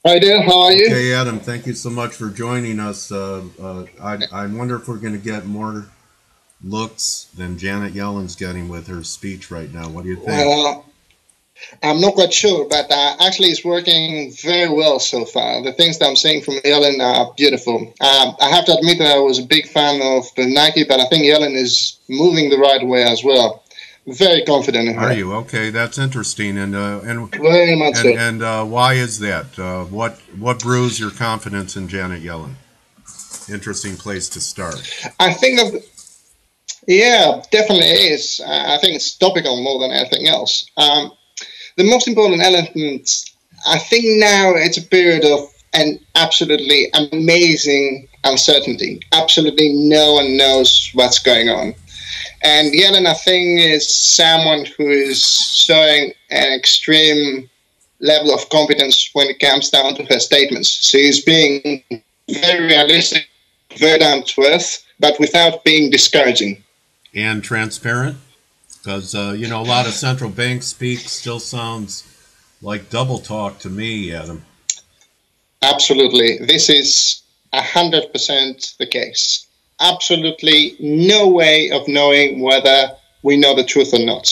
Hi there, how are you? Okay, Adam, thank you so much for joining us. I wonder if we're going to get more looks than Janet Yellen's getting with her speech right now. What do you think? Well, I'm not quite sure, but actually it's working very well so far. The things that I'm seeing from Ellen are beautiful. I have to admit that I was a big fan of Nike, but I think Ellen is moving the right way as well. Very confident in Are her. you okay? That's interesting. Very much so. Why is that? What brews your confidence in Janet Yellen? Interesting place to start. I think that, yeah, definitely is. I think it's topical more than anything else. The most important element, I think now it's a period of an absolutely amazing uncertainty. Absolutely no one knows what's going on. And Yellen, I think, is someone who is showing an extreme level of competence when it comes down to her statements. She's being very realistic, very down to earth, but without being discouraging. And transparent? Because, a lot of central bank speak still sounds like double talk to me, Adam. Absolutely. This is 100% the case. Absolutely no way of knowing whether we know the truth or not.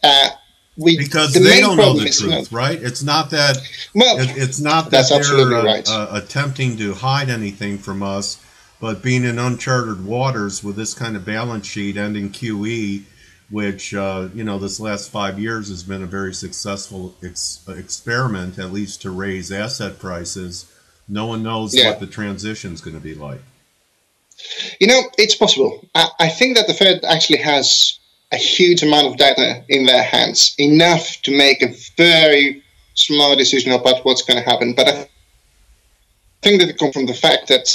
Uh, Because the they main don't know problem the is, truth, right? well, It's not that that's they're absolutely right. attempting to hide anything from us, but being in uncharted waters with this kind of balance sheet ending QE, which this last 5 years has been a very successful experiment, at least to raise asset prices. No one knows Yeah. what the transition is going to be like. It's possible. I think that the Fed actually has a huge amount of data in their hands, enough to make a very smart decision about what's going to happen. But I think that it comes from the fact that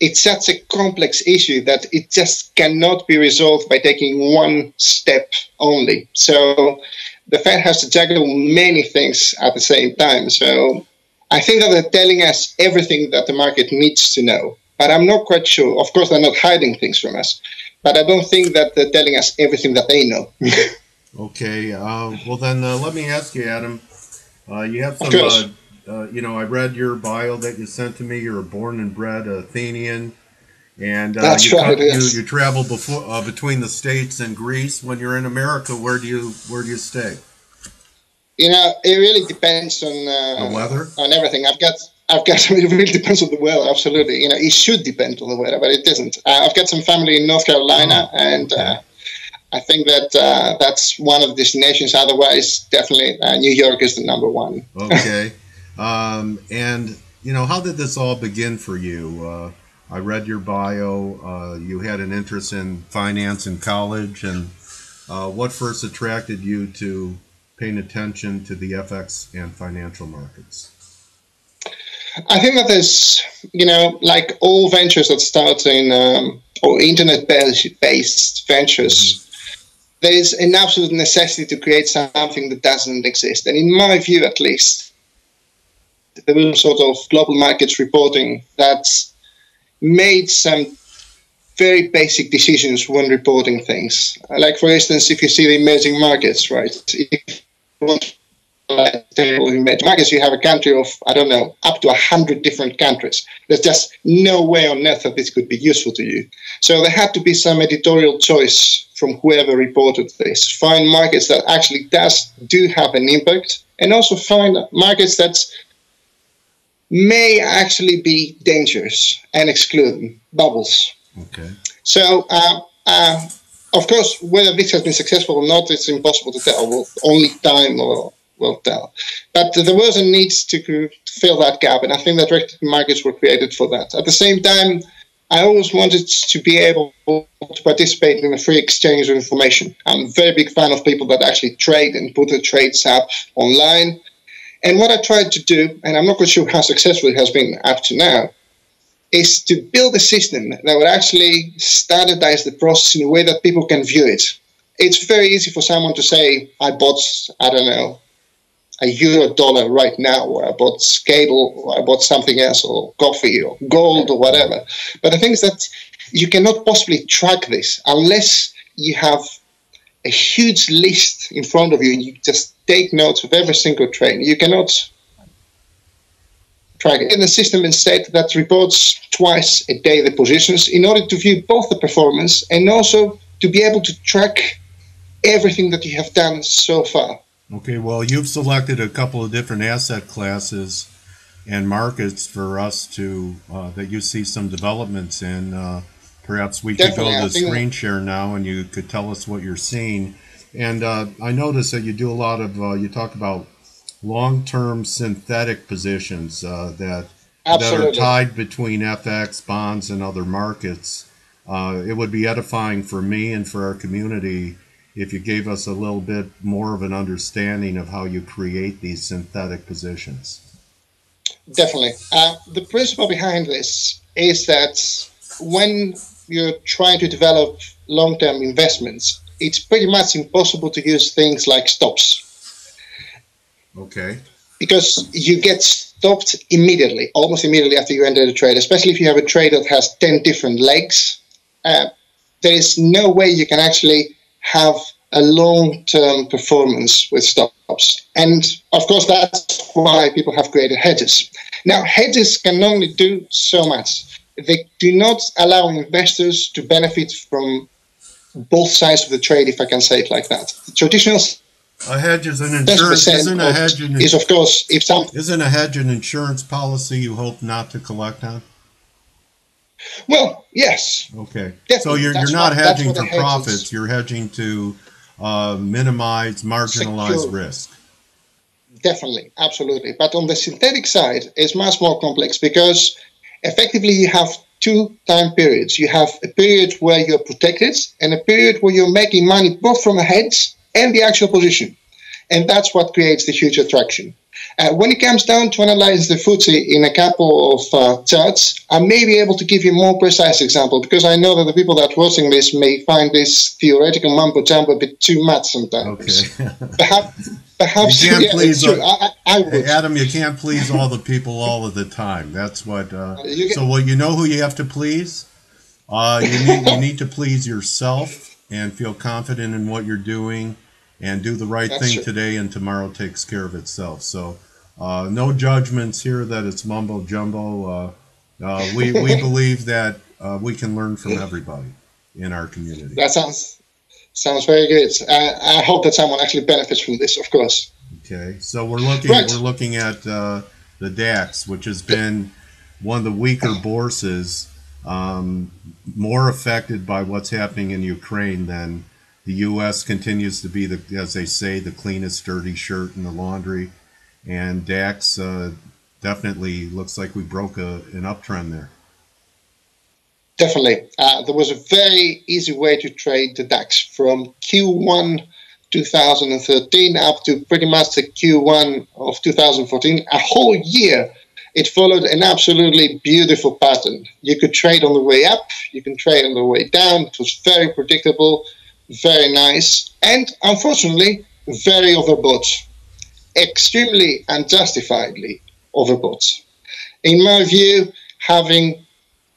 it's such a complex issue that it just cannot be resolved by taking one step only. So the Fed has to juggle many things at the same time. So I think that they're telling us everything that the market needs to know. But I'm not quite sure. Of course, they're not hiding things from us. But I don't think that they're telling us everything that they know. Okay, well then let me ask you, Adam. You have Of some, course. I read your bio that you sent to me. You're a born and bred Athenian, and That's right, you yes. travel before between the states and Greece. When you're in America, where do you stay? It really depends The weather? on everything. I've got. It really depends on the weather. Absolutely. It should depend on the weather, but it doesn't. I've got some family in North Carolina, Oh, and okay, I think that that's one of the destinations. Otherwise, definitely New York is the number one. okay. And how did this all begin for you? I read your bio. You had an interest in finance in college, and what first attracted you to paying attention to the FX and financial markets? I think that there's, like all ventures that start in or internet-based Hmm. ventures, there is an absolute necessity to create something that doesn't exist. And in my view, at least, there was sort of global markets reporting that's made some very basic decisions when reporting things. Like, for instance, if you see the emerging markets, right? If you want in markets, you have a country of, I don't know, up to 100 different countries. There's just no way on earth that this could be useful to you. So there had to be some editorial choice from whoever reported this. Find markets that actually do have an impact, and also find markets that may actually be dangerous and exclude them, bubbles. Okay. So, of course, whether this has been successful or not, it's impossible to tell. Well, only time will tell. But there was a need to fill that gap, and I think that directed markets were created for that. At the same time, I always wanted to be able to participate in a free exchange of information. I'm a very big fan of people that actually trade and put their trades up online. And what I tried to do, and I'm not quite sure how successful it has been up to now, is to build a system that would actually standardize the process in a way that people can view it. It's very easy for someone to say, I bought, I don't know, a euro dollar right now, or I bought cable, or I bought something else, or coffee, or gold, or whatever. But the thing is that you cannot possibly track this unless you have a huge list in front of you and you just take notes of every single trade. You cannot track in the system instead that reports twice a day the positions in order to view both the performance and also to be able to track everything that you have done so far. Okay, well, you've selected a couple of different asset classes and markets for us to, that you see some developments in. Perhaps we could go to the screen share now and you could tell us what you're seeing. And I noticed that you do a lot of, you talk about long-term synthetic positions that are tied between FX, bonds, and other markets. It would be edifying for me and for our community if you gave us a little bit more of an understanding of how you create these synthetic positions. Definitely. The principle behind this is that when you're trying to develop long-term investments, it's pretty much impossible to use things like stops. Okay. Because you get stopped immediately, almost immediately after you enter the trade, especially if you have a trade that has 10 different legs. There is no way you can actually have a long-term performance with stops. And of course, that's why people have created hedges. Now, hedges can only do so much. They do not allow investors to benefit from both sides of the trade, if I can say it like that. The traditional a hedge is an insurance. Isn't a hedge of course, if some isn't a hedge an insurance policy you hope not to collect on? Well, yes. Okay. Definitely. So you're not hedging for profits. You're hedging to minimize marginalized risk. Definitely, absolutely. But on the synthetic side, it's much more complex because effectively you have two time periods. You have a period where you're protected and a period where you're making money both from a hedge and the actual position. And that's what creates the huge attraction. When it comes down to analyze the FTSE in a couple of charts, I may be able to give you a more precise example because I know that the people that are watching this may find this theoretical mumbo-jumbo a bit too much sometimes. Okay. Perhaps you can't please I would. Adam, you can't please all the people all of the time. That's what. So, well, you know who you have to please? You need to please yourself and feel confident in what you're doing and do the right thing today, and tomorrow takes care of itself. So no judgments here that it's mumbo jumbo. We believe that we can learn from everybody in our community. That sounds very good. I hope that someone actually benefits from this, of course. Okay, so we're looking at the DAX, which has been one of the weaker bourses, more affected by what's happening in Ukraine than the U.S. continues to be, as they say, the cleanest dirty shirt in the laundry. And DAX definitely looks like we broke an uptrend there. Definitely. There was a very easy way to trade the DAX from Q1 2013 up to pretty much the Q1 of 2014. A whole year, it followed an absolutely beautiful pattern. You could trade on the way up, you can trade on the way down. It was very predictable, very nice, and unfortunately, very overbought. Extremely unjustifiably overbought. In my view, having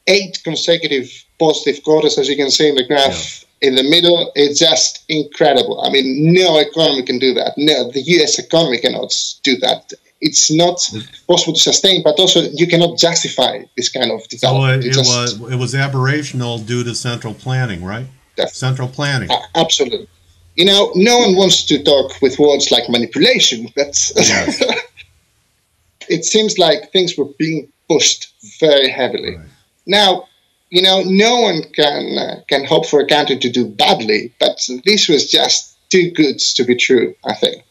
8 consecutive positive quarters, as you can see in the graph in the middle, it's just incredible. I mean, no economy can do that. No, the US economy cannot do that. It's not possible to sustain, but also you cannot justify this kind of development. So it was aberrational due to central planning, right? Definitely. Central planning. Absolutely. You know, no one wants to talk with words like manipulation, but it seems like things were being pushed very heavily. Right. Now, you know, no one can hope for a country to do badly, but this was just too good to be true, I think.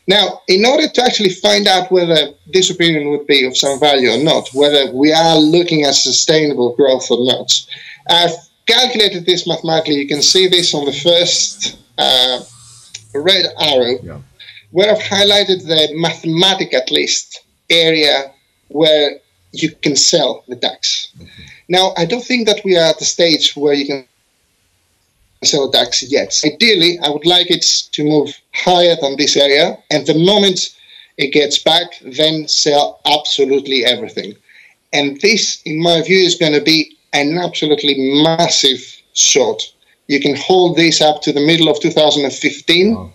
Now, in order to actually find out whether this opinion would be of some value or not, whether we are looking at sustainable growth or not, I've calculated this mathematically. You can see this on the first red arrow, where I've highlighted the mathematic, at least, area where you can sell the DAX. Now, I don't think that we are at the stage where you can sell DAX yet. Ideally, I would like it to move higher than this area, and the moment it gets back, then sell absolutely everything. And this, in my view, is going to be an absolutely massive short. You can hold this up to the middle of 2015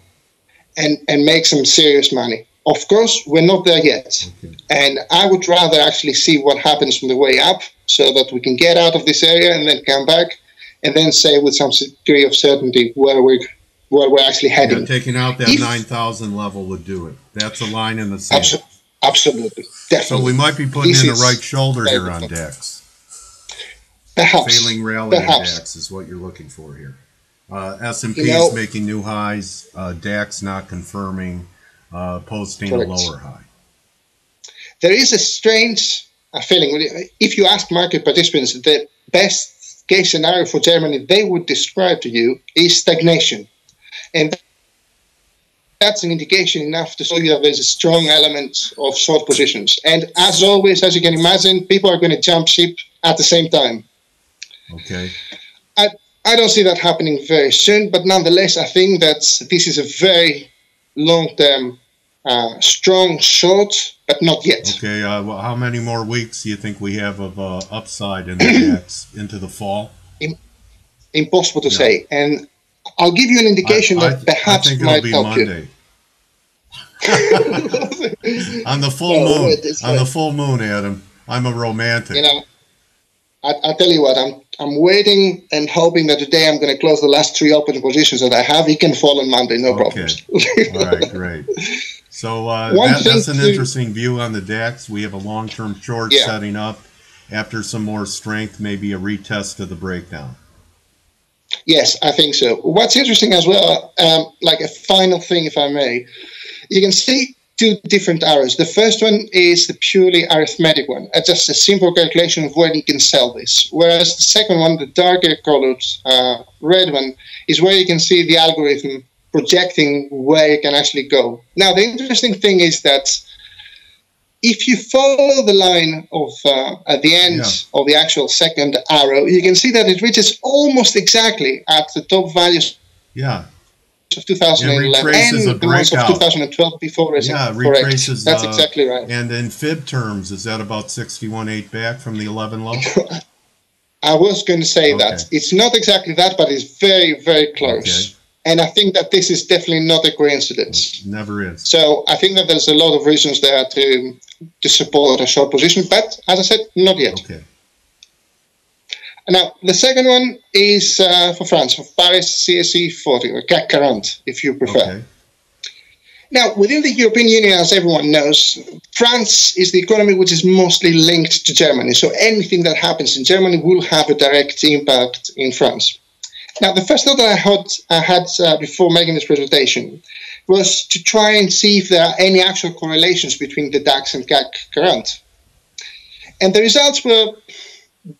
and make some serious money. Of course, we're not there yet. Okay. And I would rather actually see what happens on the way up so that we can get out of this area and then come back and then say with some degree of certainty where we're actually heading. Yeah, taking out that 9,000 level would do it. That's a line in the sand. Absolutely. Definitely. So we might be putting in the right shoulder here on DAX. Perhaps. Failing rally in DAX is what you're looking for here. S&P is making new highs. DAX not confirming, posting a lower high. There is a strange feeling. If you ask market participants, the best case scenario for Germany they would describe to you is stagnation. And that's an indication enough to show you that there's a strong element of short positions. And as always, as you can imagine, people are going to jump ship at the same time. Okay. I don't see that happening very soon, but nonetheless, I think that this is a very long-term, strong short, but not yet. Okay. Well, how many more weeks do you think we have of upside in the DAX into the fall? Impossible to say. And I'll give you an indication that perhaps I think might it'll be help Monday. On the full moon. On the full moon, Adam. I'm a romantic. You know, I tell you what, I'm waiting and hoping that today I'm going to close the last 3 open positions that I have. It can fall on Monday, no problems. All right, great. So that's an interesting view on the DAX. We have a long-term short setting up. After some more strength, maybe a retest of the breakdown. Yes, I think so. What's interesting as well, like a final thing, if I may, you can see 2 different arrows. The first one is the purely arithmetic one, just a simple calculation of where you can sell this. Whereas the second one, the darker colored red one, is where you can see the algorithm projecting where it can actually go. Now, the interesting thing is that if you follow the line of at the end of the actual second arrow, you can see that it reaches almost exactly at the top values of 2011 and the ones of 2012 before raising. Yeah, retraces. That's exactly right. And in fib terms, is that about 61.8 back from the 11 low? I was going to say that. It's not exactly that, but it's very, very close. And I think that this is definitely not a coincidence. Never is. So I think that there's a lot of reasons there to support a short position, but as I said, not yet. Okay. Now, the second one is for France, for Paris CAC 40, or CAC 40, if you prefer. Okay. Now, within the European Union, as everyone knows, France is the economy which is mostly linked to Germany. So anything that happens in Germany will have a direct impact in France. Now, the first thought that I had before making this presentation was to try and see if there are any actual correlations between the DAX and CAC 40. And the results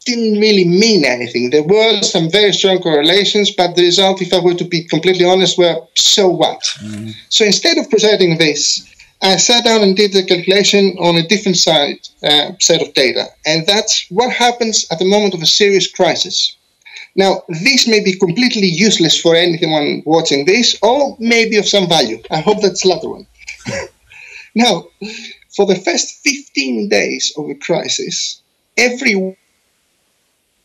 didn't really mean anything. There were some very strong correlations, but the result, if I were to be completely honest, were so what? Mm-hmm. So instead of presenting this, I sat down and did the calculation on a different set of data. And that's what happens at the moment of a serious crisis. Now, this may be completely useless for anyone watching this, or maybe of some value. I hope that's the latter one. Now, for the first 15 days of a crisis, every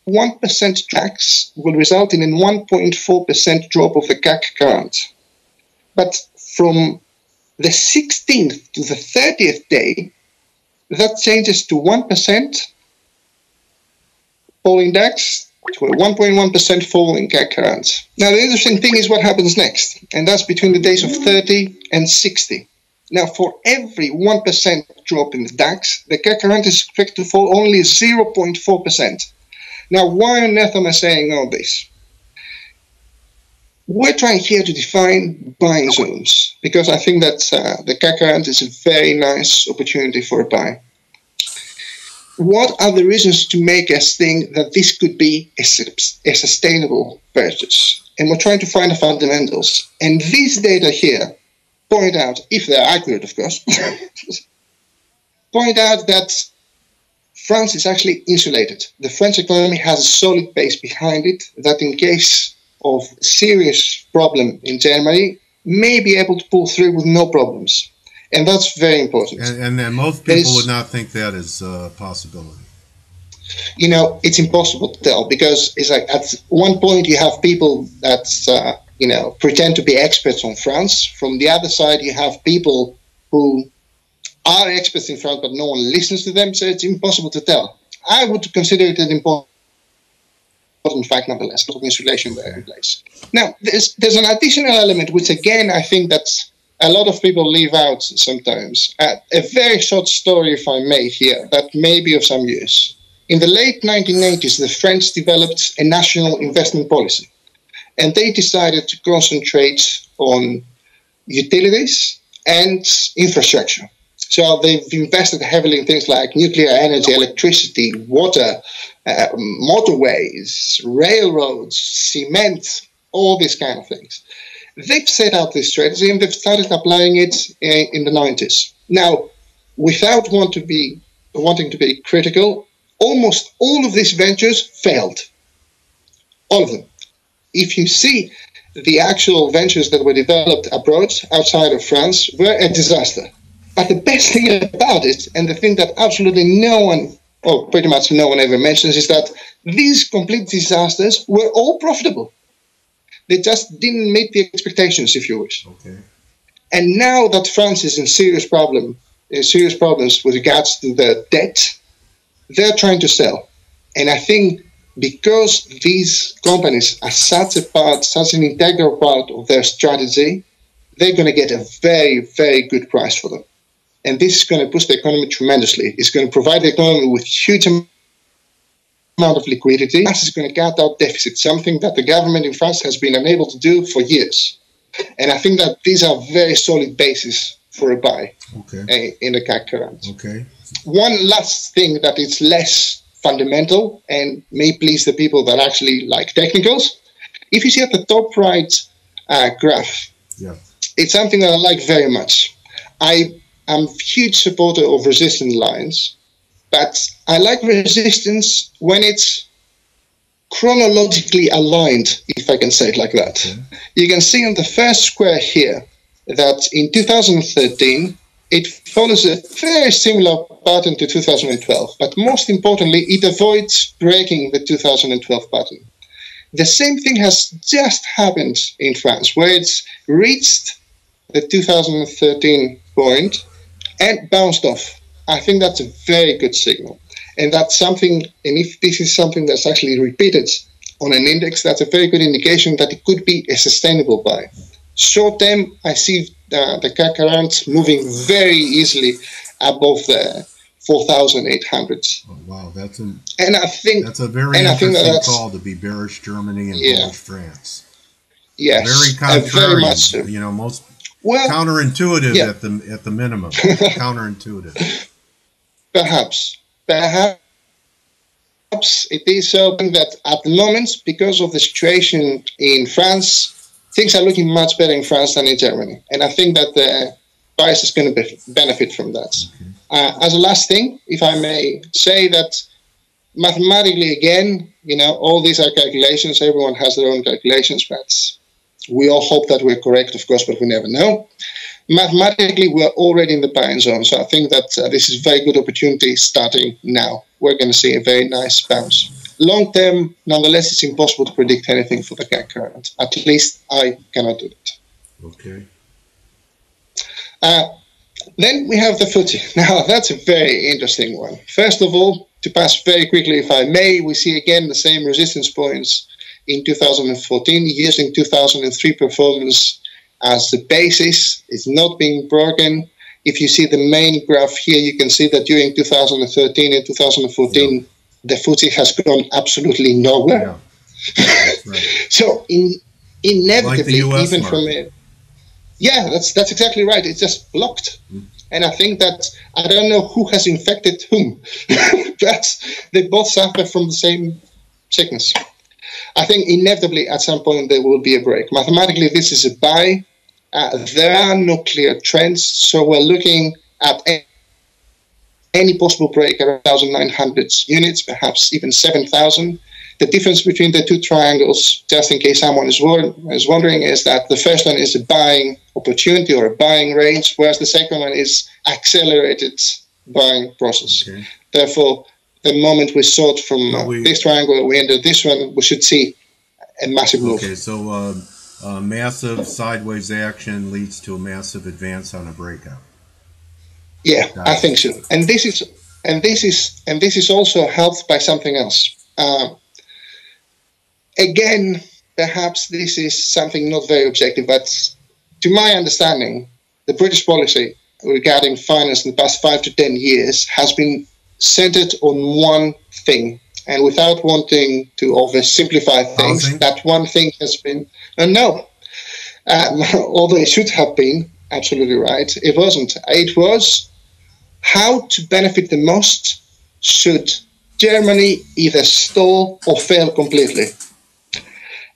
1% DAX will result in a 1.4% drop of the CAC 40. But from the 16th to the 30th day, that changes to 1% fall in DAX, to a 1.1% fall in CAC 40. Now, the interesting thing is what happens next, and that's between the days of 30 and 60. Now, for every 1% drop in the DAX, the CAC 40 is expected to fall only 0.4%. Now, why on earth am I saying all this? We're trying here to define buying zones, because I think that the CAC 40 is a very nice opportunity for a buy. What are the reasons to make us think that this could be a sustainable purchase? And we're trying to find the fundamentals. And these data here point out, if they're accurate, of course, point out that France is actually insulated. The French economy has a solid base behind it that in case of serious problem in Germany may be able to pull through with no problems. And that's very important. And most people would not think that is a possibility. You know, it's impossible to tell, because it's like at one point you have people that, pretend to be experts on France. From the other side, you have people who are experts in France, but no one listens to them, so it's impossible to tell. I would consider it an important fact, nonetheless, of insulation there in place. Now, there's an additional element, which again, I think that a lot of people leave out sometimes. A very short story, if I may, here, that may be of some use. In the late 1980s, the French developed a national investment policy, and they decided to concentrate on utilities and infrastructure. So they've invested heavily in things like nuclear energy, electricity, water, motorways, railroads, cement, all these kind of things. They've set out this strategy and they've started applying it in the 90s. Now, without wanting to be critical, almost all of these ventures failed. All of them. If you see the actual ventures that were developed abroad, outside of France, were a disaster. But the best thing about it, and the thing that absolutely no one, or pretty much no one ever mentions, is that these complete disasters were all profitable. They just didn't meet the expectations, if you wish. Okay. And now that France is in serious problems with regards to their debt, they're trying to sell. And I think because these companies are such an integral part of their strategy, they're going to get a very, very good price for them. And this is going to boost the economy tremendously. It's going to provide the economy with huge amount of liquidity. This is going to cut out deficit, something that the government in France has been unable to do for years. And I think that these are very solid bases for a buy in the CAC current. Okay. One last thing that is less fundamental and may please the people that actually like technicals. If you see at the top right graph, it's something that I like very much. I'm a huge supporter of resistance lines, but I like resistance when it's chronologically aligned, if I can say it like that. Okay. You can see on the first square here that in 2013, it follows a very similar pattern to 2012, but most importantly, it avoids breaking the 2012 pattern. The same thing has just happened in France, where it's reached the 2013 point and bounced off. I think that's a very good signal. And that's something, and if this is something that's actually repeated on an index, that's a very good indication that it could be a sustainable buy. Short term, I see the CAC current moving very easily above the 4,800s. Oh, wow, that's a very interesting call to be bearish Germany and bullish France. Yes, very contrary. Very much so. You know, counterintuitive at the minimum. Counterintuitive. Perhaps it is something that at the moment, because of the situation in France, things are looking much better in France than in Germany. And I think that the price is going to benefit from that. Okay. As a last thing, if I may say that mathematically, again, all these are calculations. Everyone has their own calculations, but we all hope that we're correct, of course, but we never know. Mathematically, we're already in the buying zone. So I think that this is a very good opportunity starting now. We're going to see a very nice bounce. Long term, nonetheless, it's impossible to predict anything for the CAC current. At least I cannot do it. Okay. Then we have the FTSE. Now, that's a very interesting one. First of all, to pass very quickly, if I may, we see again the same resistance points in 2014, using 2003 performance as the basis. It's not being broken. If you see the main graph here, you can see that during 2013 and 2014, the FTSE has gone absolutely nowhere. Yeah. Right. So inevitably, like even market. That's exactly right. It's just blocked. And I think that I don't know who has infected whom, but they both suffer from the same sickness. I think inevitably at some point there will be a break. Mathematically, this is a buy. There are no clear trends, so we're looking at any possible break around 1,900 units, perhaps even 7,000. The difference between the two triangles, just in case someone is wondering, is that the first one is a buying opportunity or a buying range, whereas the second one is accelerated buying process. Okay. Therefore, the moment we sort from this triangle, we enter this one, we should see a massive move. Okay, so massive sideways action leads to a massive advance on a breakout. Yeah, I think so. And this is also helped by something else. Again, perhaps this is something not very objective, but to my understanding, the British policy regarding finance in the past 5 to 10 years has been centered on one thing. And without wanting to oversimplify things, Housing? that one thing has been no. Although it should have been absolutely right, it wasn't. It was how to benefit the most should Germany either stall or fail completely.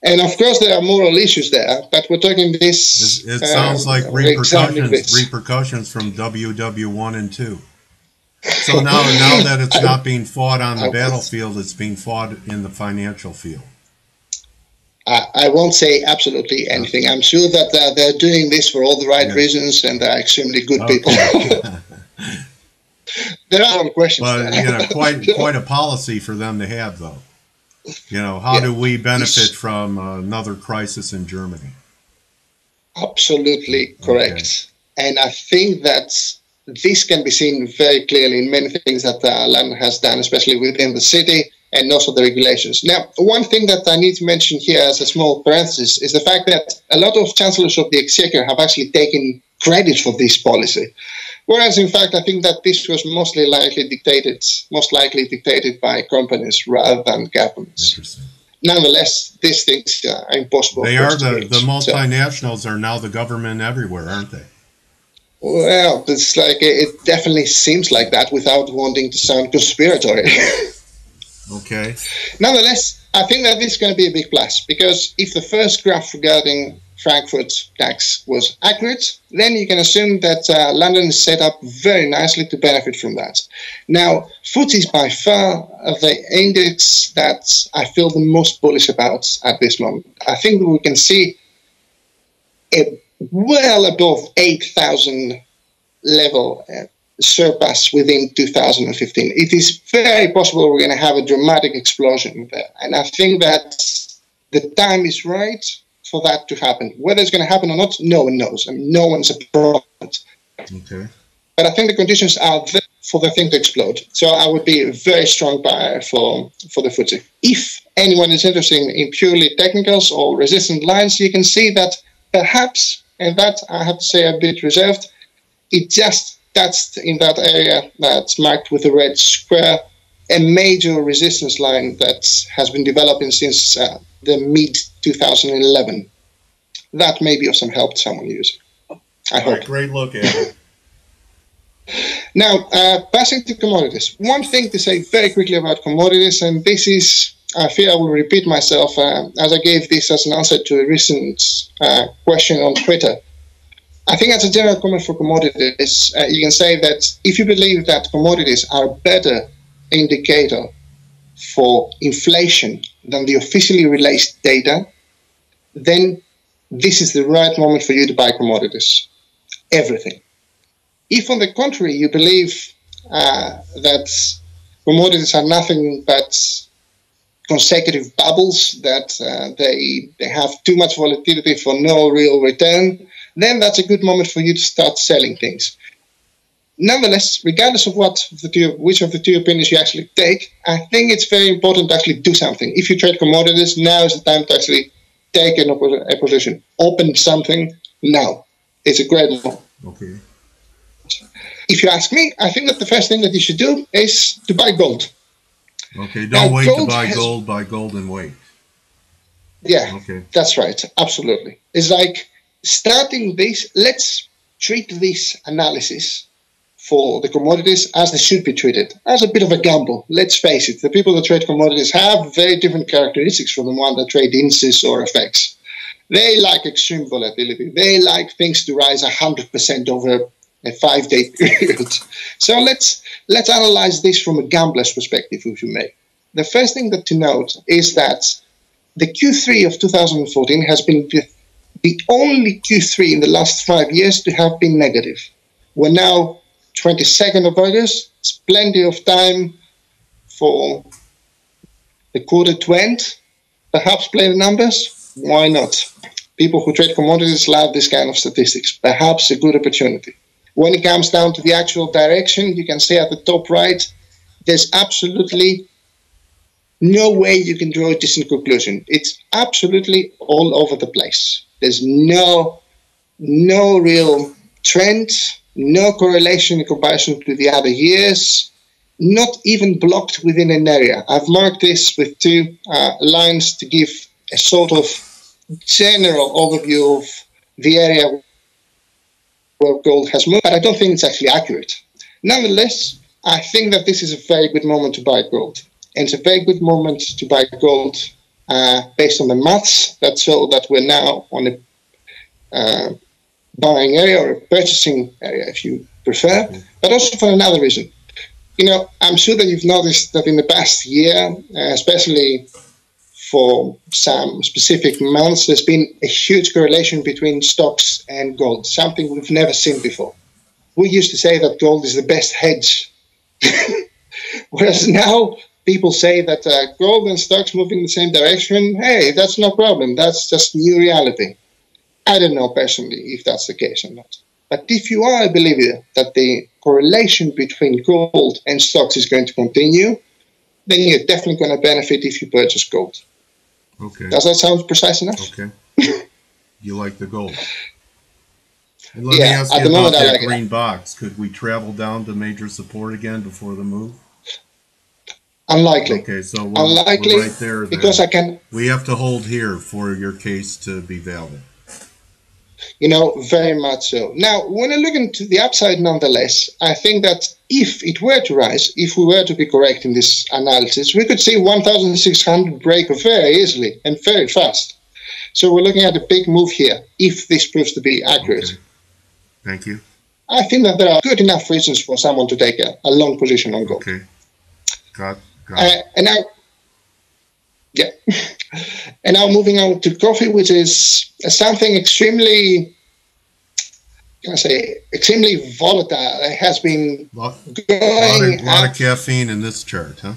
And of course, there are moral issues there, but we're talking this. It sounds like repercussions from WW1 and 2. So now that it's not being fought on the battlefield, it's being fought in the financial field. I won't say absolutely anything. I'm sure that they're doing this for all the right reasons, and they're extremely good people. There are some questions. But quite a policy for them to have, though. How do we benefit from another crisis in Germany? Absolutely correct. And I think that this can be seen very clearly in many things that London has done, especially within the city, and also the regulations. Now, one thing that I need to mention here as a small parenthesis is the fact that a lot of chancellors of the Exchequer have actually taken credit for this policy. Whereas, in fact, I think that this was most likely dictated by companies rather than governments. Interesting. Nonetheless, these things are impossible. They are the multinationals are now the government everywhere, aren't they? Well, it's like it definitely seems like that without wanting to sound conspiratory. Okay. Nonetheless, I think that this is going to be a big plus, because if the first graph regarding Frankfurt DAX was accurate, then you can assume that London is set up very nicely to benefit from that. Now, FTSE is by far the index that I feel the most bullish about at this moment. I think we can see a well above 8,000 level surpass within 2015. It is very possible we're going to have a dramatic explosion there. And I think that the time is right for that to happen. Whether it's going to happen or not, no one knows. I mean, no one's a prophet. Okay. But I think the conditions are there for the thing to explode. So I would be a very strong buyer for the FTSE. If anyone is interested in purely technicals or resistant lines, you can see that perhaps, and that I have to say a bit reserved, it just touched in that area that's marked with a red square, a major resistance line that has been developing since the mid-2011. That may be of some help to someone using. I hope. Right, great look at it. Now, passing to commodities. One thing to say very quickly about commodities, and this is, I fear I will repeat myself, as I gave this as an answer to a recent question on Twitter. I think as a general comment for commodities, you can say that if you believe that commodities are a better indicator for inflation than the officially released data, then this is the right moment for you to buy commodities. Everything. If, on the contrary, you believe that commodities are nothing but consecutive bubbles, that they have too much volatility for no real return, then that's a good moment for you to start selling things. Nonetheless, regardless of which of the two opinions you actually take, I think it's very important to actually do something. If you trade commodities, now is the time to actually take a position. Open something now. It's a great moment. Okay. If you ask me, I think that the first thing that you should do is to buy gold. Okay, don't wait to buy gold, buy gold and wait. Yeah, okay. That's right, absolutely. It's like starting this, let's treat this analysis for the commodities as they should be treated, as a bit of a gamble. Let's face it, the people that trade commodities have very different characteristics from the one that trade indices or FX. They like extreme volatility. They like things to rise 100% over a 5-day period. So let's analyze this from a gambler's perspective, if you may. The first thing to note is that the Q3 of 2014 has been the only Q3 in the last 5 years to have been negative. We're now 22nd of August. It's plenty of time for the quarter to end. Perhaps play the numbers. Why not? People who trade commodities love this kind of statistics. Perhaps a good opportunity. When it comes down to the actual direction, you can see at the top right, there's absolutely no way you can draw a decent conclusion. It's absolutely all over the place. There's no real trend, no correlation in comparison to the other years, not even blocked within an area. I've marked this with two lines to give a sort of general overview of the area where gold has moved, but I don't think it's actually accurate. Nonetheless, I think that this is a very good moment to buy gold. And it's a very good moment to buy gold based on the maths that show that we're now on a buying area or a purchasing area, if you prefer, but also for another reason. You know, I'm sure that you've noticed that in the past year, especially for some specific months, there's been a huge correlation between stocks and gold, something we've never seen before. We used to say that gold is the best hedge, whereas now people say that gold and stocks moving in the same direction, hey, that's no problem. That's just new reality. I don't know personally if that's the case or not. But if you are a believer that the correlation between gold and stocks is going to continue, then you're definitely going to benefit if you purchase gold. Okay. Does that sound precise enough? Okay. You like the gold. And let me ask you about that green box. Could we travel down to major support again before the move? Unlikely. Okay, so we're right there. Because we have to hold here for your case to be valid. You know, very much so. Now, when I look into the upside nonetheless, I think that if it were to rise, if we were to be correct in this analysis, we could see 1,600 break very easily and very fast. So we're looking at a big move here, if this proves to be accurate. Okay. Thank you. I think that there are good enough reasons for someone to take a long position on gold. Okay. Got it. And now, yeah. And now moving on to coffee, which is something extremely, extremely volatile. It has been going a lot of caffeine in this chart, huh?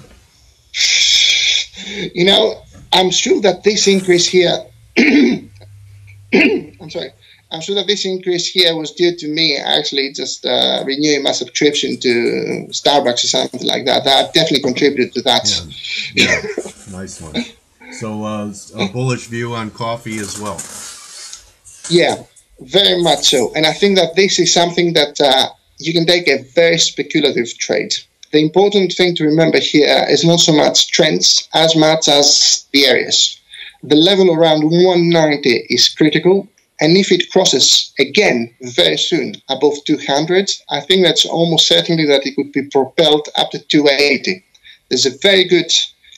You know, I'm sure that this increase here, I'm sure that this increase here was due to me actually just renewing my subscription to Starbucks or something like that. That definitely contributed to that. Yeah. Nice one. So a bullish view on coffee as well. Yeah, very much so. And I think that this is something that you can take a very speculative trade. The important thing to remember here is not so much trends as much as the areas. The level around 190 is critical. And if it crosses again very soon above 200, I think that's almost certainly that it could be propelled up to 280. There's a very good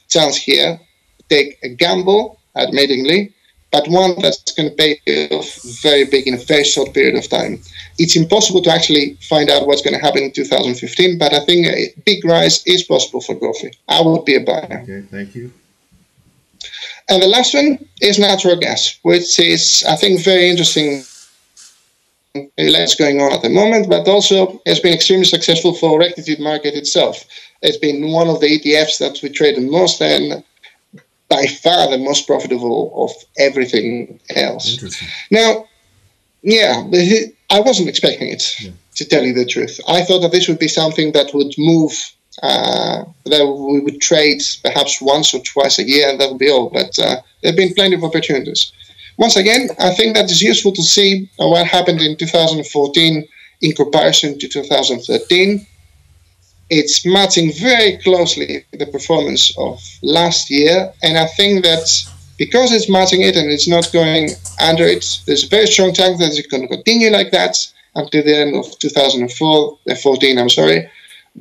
chance here. Take a gamble, admittingly, but one that's going to pay off very big in a very short period of time. It's impossible to actually find out what's going to happen in 2015, but I think a big rise is possible for coffee. I would be a buyer. Okay, thank you. And the last one is natural gas, which is, I think, very interesting. What's going on at the moment, but also has been extremely successful for rectitude market itself. It's been one of the ETFs that we trade the most and by far the most profitable of everything else. Interesting. Now, yeah, I wasn't expecting it, to tell you the truth. I thought that this would be something that would move, that we would trade perhaps once or twice a year, and that would be all. But there have been plenty of opportunities. Once again, I think that it's useful to see what happened in 2014 in comparison to 2013. It's matching very closely the performance of last year, and I think that because it's matching it and it's not going under it, there's a very strong chance that it's going to continue like that until the end of 2014,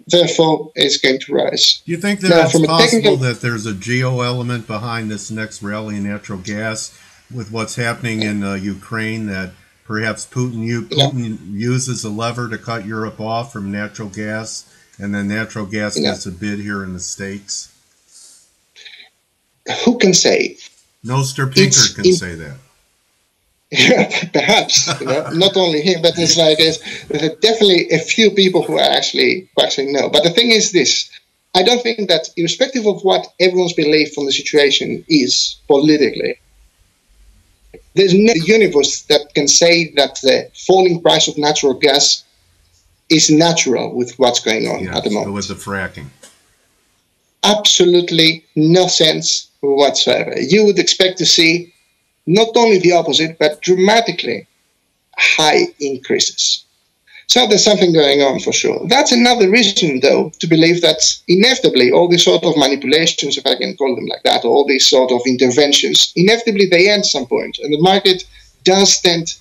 Therefore, it's going to rise. Do you think that it's possible that there's a geo element behind this next rally in natural gas with what's happening in Ukraine, that perhaps Putin uses a lever to cut Europe off from natural gas, and then natural gas gets a bid here in the States? Who can say? Noster Pinker can say that. Yeah, perhaps. Not only him, but there's definitely a few people who actually know. But the thing is this: I don't think that, irrespective of what everyone's belief on the situation is politically, there's no universe that can say that the falling price of natural gas is natural with what's going on at the moment. With the fracking. Absolutely no sense whatsoever. You would expect to see not only the opposite, but dramatically high increases. So there's something going on for sure. That's another reason, though, to believe that inevitably all these sort of manipulations, if I can call them like that, all these sort of interventions, inevitably they end some point, and the market does tend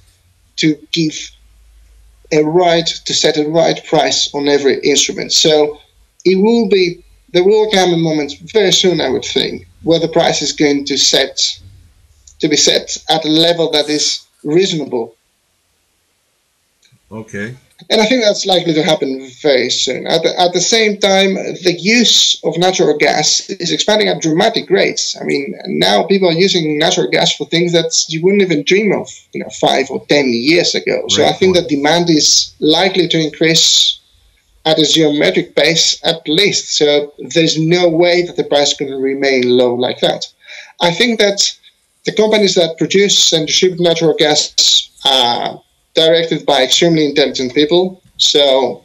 to give to set a right price on every instrument. So there will come a moment very soon, I would think, where the price is going to be set at a level that is reasonable. Okay. And I think that's likely to happen very soon. At the same time, the use of natural gas is expanding at dramatic rates. I mean, now people are using natural gas for things that you wouldn't even dream of, 5 or 10 years ago. So I think that demand is likely to increase at a geometric pace at least. So there's no way that the price is going to remain low like that. I think that the companies that produce and distribute natural gas are directed by extremely intelligent people. So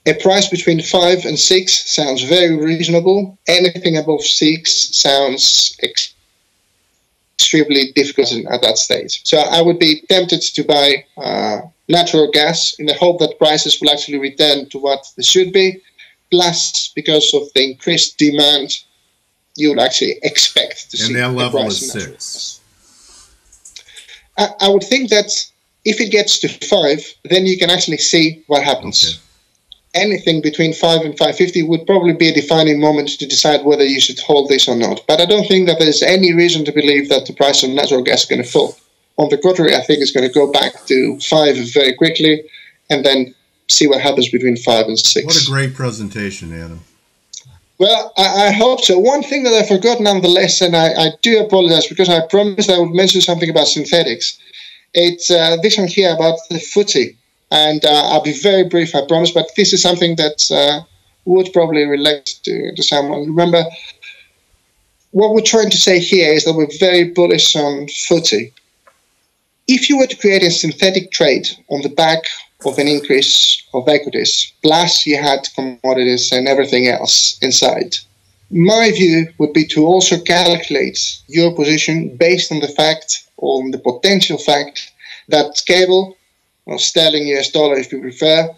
a price between 5 and 6 sounds very reasonable. Anything above 6 sounds extremely difficult at that stage. So I would be tempted to buy natural gas in the hope that prices will actually return to what they should be. Plus, because of the increased demand, you would actually expect to see. And that level price is 6. I would think that if it gets to 5, then you can actually see what happens. Okay. Anything between 5 and 5.50 would probably be a defining moment to decide whether you should hold this or not. But I don't think that there's any reason to believe that the price of natural gas is going to fall. On the contrary, I think it's going to go back to 5 very quickly and then see what happens between 5 and 6. What a great presentation, Adam. Well, I hope so. One thing that I forgot nonetheless, and I do apologize because I promised I would mention something about synthetics. It's this one here about the FTSE. And I'll be very brief, I promise, but this is something that would probably relate to someone. Remember, what we're trying to say here is that we're very bullish on FTSE. If you were to create a synthetic trade on the back of an increase of equities, plus you had commodities and everything else inside, my view would be to also calculate your position based on the fact, or on the potential fact, that cable, or sterling US dollar if you prefer,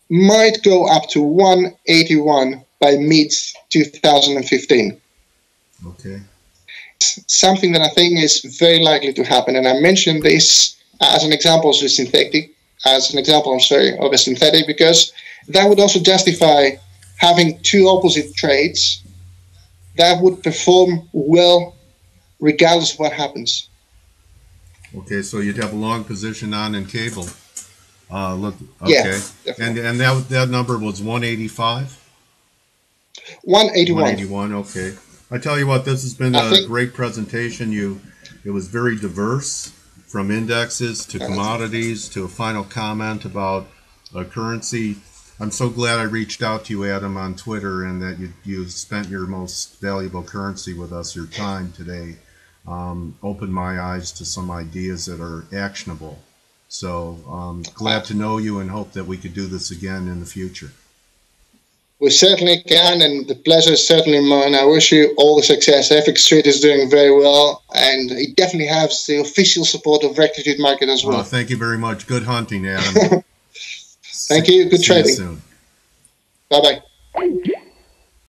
might go up to 181 by mid-2015. Okay. It's something that I think is very likely to happen, and I mentioned this as an example of a synthetic, of a synthetic, because that would also justify having two opposite trades that would perform well regardless of what happens. Okay, so you'd have a long position on in cable. Look, okay. Yeah, and that number was 185? 181. 181, okay. I tell you what, this has been a great presentation. It was very diverse, from indexes to commodities to a final comment about a currency. I'm so glad I reached out to you, Adam, on Twitter, and that you spent your most valuable currency with us, your time today. Opened my eyes to some ideas that are actionable. So glad to know you and hope that we could do this again in the future. We certainly can, and the pleasure is certainly mine. I wish you all the success. FX Street is doing very well, and it definitely has the official support of Rectitude Market as well. Thank you very much. Good hunting, Adam. Thank you. Good trading. See you soon. Bye-bye.